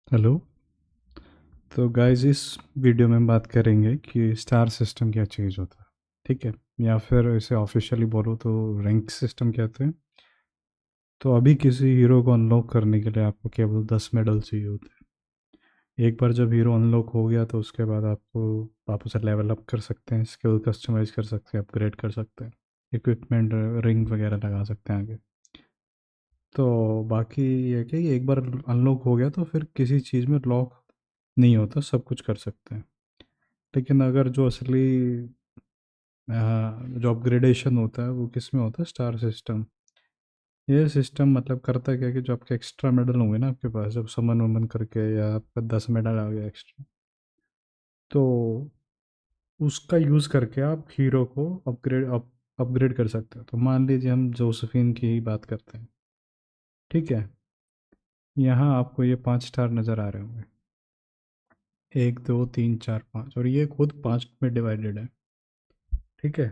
Hello. तो guys इस video में हम बात करेंगे कि स्टार सिस्टम क्या चीज़ होता है। ठीक है, या फिर इसे ऑफिशियली बोलो तो रैंक सिस्टम कहते हैं। तो अभी किसी हीरो को अनलॉक करने के लिए आपको केवल 10 मेडल चाहिए होते हैं। एक बार जब हीरो अनलॉक हो गया तो उसके बाद आप उसे लेवल अप कर सकते हैं, स्किल कस्टमाइज कर सकते हैं, अपग्रेड कर सकते हैं, इक्विपमेंट रिंग वगैरह लगा सकते हैं आगे। तो बाकी ये कि एक बार अनलॉक हो गया तो फिर किसी चीज़ में लॉक नहीं होता, सब कुछ कर सकते हैं। लेकिन अगर जो असली जो अपग्रेडेशन होता है वो किस में होता है, स्टार सिस्टम। ये सिस्टम मतलब करता क्या है कि जो आपके एक्स्ट्रा मेडल होंगे ना आपके पास, जब समन वमन करके या आपका 10 मेडल आ गया एक्स्ट्रा, तो उसका यूज़ करके आप हीरो को अपग्रेड कर सकते हो। तो मान लीजिए हम जोसेफिन की ही बात करते हैं। ठीक है, यहाँ आपको ये 5 स्टार नज़र आ रहे होंगे, 1 2 3 4 5, और ये खुद 5 में डिवाइडेड है। ठीक है,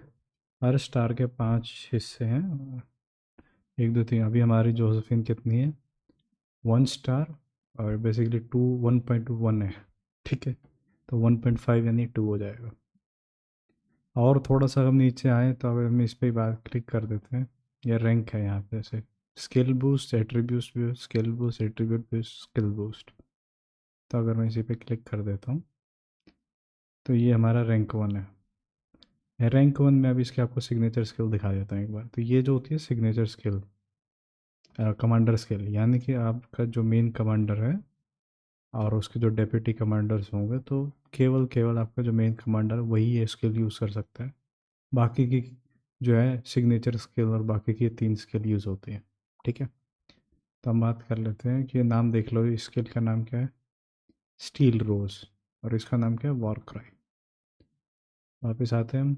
हर स्टार के 5 हिस्से हैं। 1 2 3, अभी हमारी जोसेफिन कितनी है, 1 स्टार, और बेसिकली 1.1 है। ठीक है, तो 1.5 यानी 2 हो जाएगा। और थोड़ा सा हम नीचे आए तो अब हम इस पर बात क्लिक कर देते हैं। ये रैंक है यहाँ पे से, skill boost, attribute boost, skill boost, attribute boost, skill boost. तो अगर मैं इसी पे क्लिक कर देता हूँ तो ये हमारा रैंक 1 है। रैंक 1 में अभी इसके आपको सिग्नेचर स्किल दिखा देता हूँ एक बार। तो ये जो होती है सिग्नेचर स्किल, कमांडर स्किल, यानी कि आपका जो मेन कमांडर है और उसके जो डेप्यूटी कमांडर्स होंगे, तो केवल केवल आपका जो मेन कमांडर वही ये स्किल यूज़ कर सकता है। बाकी की जो है सिग्नेचर स्किल और बाकी की 3 स्किल यूज़ होती हैं। ठीक है, तो हम बात कर लेते हैं कि नाम देख लो, इस स्किल का नाम क्या है, स्टील रोज, और इसका नाम क्या है, वॉर क्राई। वापस आते हैं हम।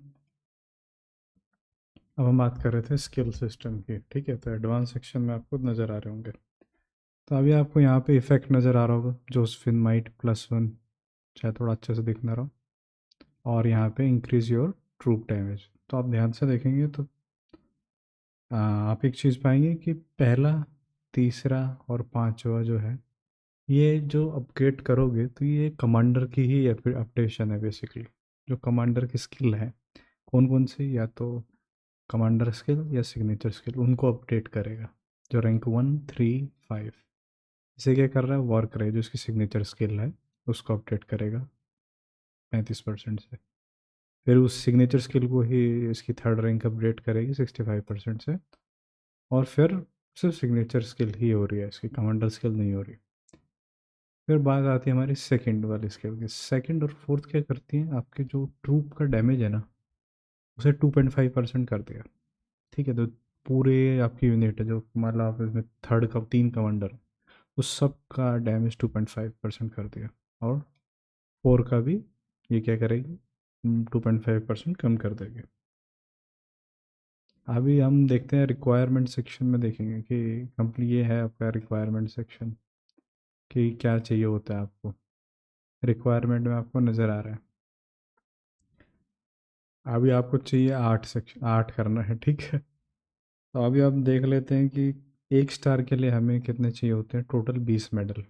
अब हम बात कर रहे थे स्किल सिस्टम की। ठीक है, तो एडवांस सेक्शन में आपको नज़र आ रहे होंगे। तो अभी आपको यहाँ पे इफेक्ट नज़र आ रहा होगा, जोसफिन माइट +1, चाहे थोड़ा अच्छे से दिख ना रहा हो। और यहाँ पे इंक्रीज योर ट्रूप डैमेज। तो आप ध्यान से देखेंगे तो आप एक चीज़ पाएंगे कि पहला, तीसरा और पांचवा जो है, ये जो अपग्रेड करोगे तो ये कमांडर की ही अपडेशन है बेसिकली। जो कमांडर की स्किल है, कौन कौन सी, या तो कमांडर स्किल या सिग्नेचर स्किल, उनको अपडेट करेगा। जो रैंक 1 3 5, इसे क्या कर रहा है, वॉर करे, जो इसकी सिग्नेचर स्किल है उसको अपडेट करेगा 35% से। फिर उस सिग्नेचर स्किल को ही इसकी थर्ड रैंक अपडेट करेगी 65% से। और फिर सिर्फ सिग्नेचर स्किल ही हो रही है, इसकी कमांडर स्किल नहीं हो रही। फिर बात आती है हमारी सेकंड वाली स्किल की। सेकंड और फोर्थ क्या करती हैं, आपके जो ट्रूप का डैमेज है ना, उसे 2.5% कर दिया। ठीक है, तो पूरे आपकी यूनिट है, जो मान लो आप इसमें थर्ड का 3 कमांडर, उस सब का डैमेज 2.5% कर दिया। और फोर का भी ये क्या करेगी, 2.5% कम कर देगी। अभी हम देखते हैं रिक्वायरमेंट सेक्शन में, देखेंगे कि कंपनी ये है आपका रिक्वायरमेंट सेक्शन, कि क्या चाहिए होता है आपको। रिक्वायरमेंट में आपको नज़र आ रहा है, अभी आपको चाहिए 8 सेक्शन, 8 करना है। ठीक है, तो अभी आप देख लेते हैं कि 1 स्टार के लिए हमें कितने चाहिए होते हैं, टोटल 20 मेडल।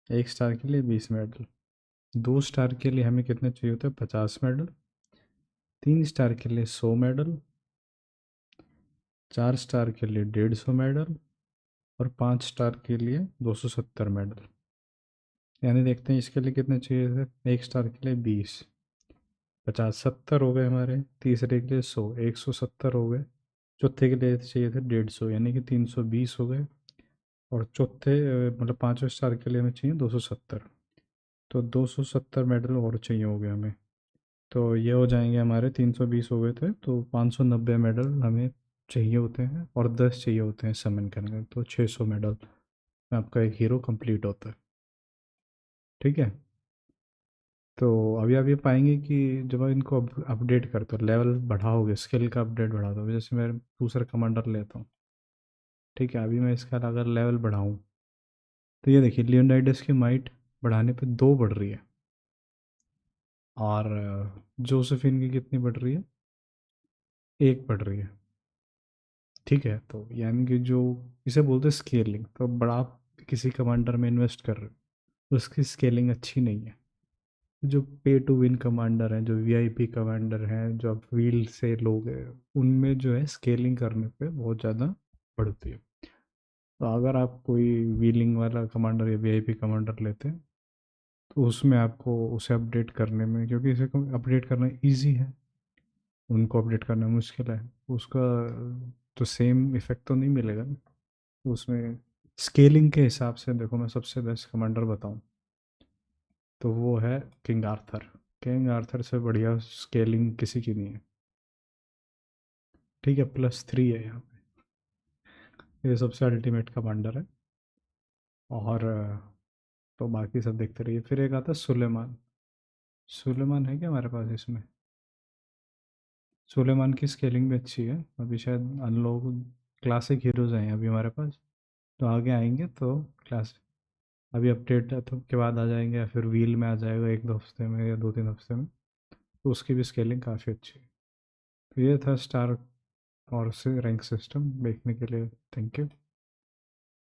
1 स्टार के लिए 20 मेडल। 2 स्टार के लिए हमें कितने चाहिए होते हैं, 50 मेडल। 3 स्टार के लिए 100 मेडल। 4 स्टार के लिए 150 मेडल। और 5 स्टार के लिए 270 मेडल। यानी देखते हैं इसके लिए कितने चाहिए थे, 1 स्टार के लिए 20, 50 70 हो गए हमारे, तीसरे के लिए 100, 170 हो गए। चौथे के लिए चाहिए थे 150, यानी कि 320 हो गए। और चौथे मतलब 5वें स्टार के लिए हमें चाहिए 270। तो 270 मेडल और चाहिए हो गए हमें। तो ये हो जाएंगे हमारे, 320 हो गए थे तो 590 मेडल हमें चाहिए होते हैं, और 10 चाहिए होते हैं समन करने में, तो 600 मेडल में आपका एक हीरो कंप्लीट होता है। ठीक है, तो अभी आप ये पाएंगे कि जब आप इनको अपडेट करते हो, लेवल बढ़ाओगे, स्किल का अपडेट बढ़ा दो, जैसे मैं दूसरा कमांडर लेता हूँ। ठीक है, अभी मैं इसका अगर लेवल बढ़ाऊँ तो ये देखिए, लियोनाइडस की माइट बढ़ाने पे 2 बढ़ रही है, और जोसेफिन की कितनी बढ़ रही है, 1 बढ़ रही है। ठीक है, तो यानी कि जो इसे बोलते हैं स्केलिंग, तो बड़ा आप किसी कमांडर में इन्वेस्ट कर रहे हो उसकी स्केलिंग अच्छी नहीं है। जो पे टू विन कमांडर हैं, जो वीआईपी कमांडर हैं, जो आप व्हील से लोग हैं, उनमें जो है स्केलिंग करने पे बहुत ज़्यादा बढ़ती है। तो अगर आप कोई व्हीलिंग वाला कमांडर या वीआईपी कमांडर लेते हैं तो उसमें आपको उसे अपडेट करने में, क्योंकि इसे अपडेट करना इजी है, उनको अपडेट करना मुश्किल है, उसका तो सेम इफेक्ट तो नहीं मिलेगा ना। तो उसमें स्केलिंग के हिसाब से देखो, मैं सबसे बेस्ट कमांडर बताऊं तो वो है किंग आर्थर। किंग आर्थर से बढ़िया स्केलिंग किसी की नहीं है। ठीक है, +3 है यहाँ पे, ये सबसे अल्टीमेट कमांडर है। और तो बाकी सब देखते रहिए। फिर एक आता है सुलेमान। सुलेमान है क्या हमारे पास इसमें? सुलेमान की स्केलिंग भी अच्छी है। अभी शायद अनलॉक क्लासिक हीरोज़ हैं अभी हमारे पास, तो आगे आएंगे तो क्लास, अभी अपडेट तो के बाद आ जाएंगे, या फिर व्हील में आ जाएगा 1-2 हफ्ते में या 2-3 हफ्ते में। तो उसकी भी स्केलिंग काफ़ी अच्छी है। तो ये था स्टार और से रैंक सिस्टम देखने के लिए। Thank you.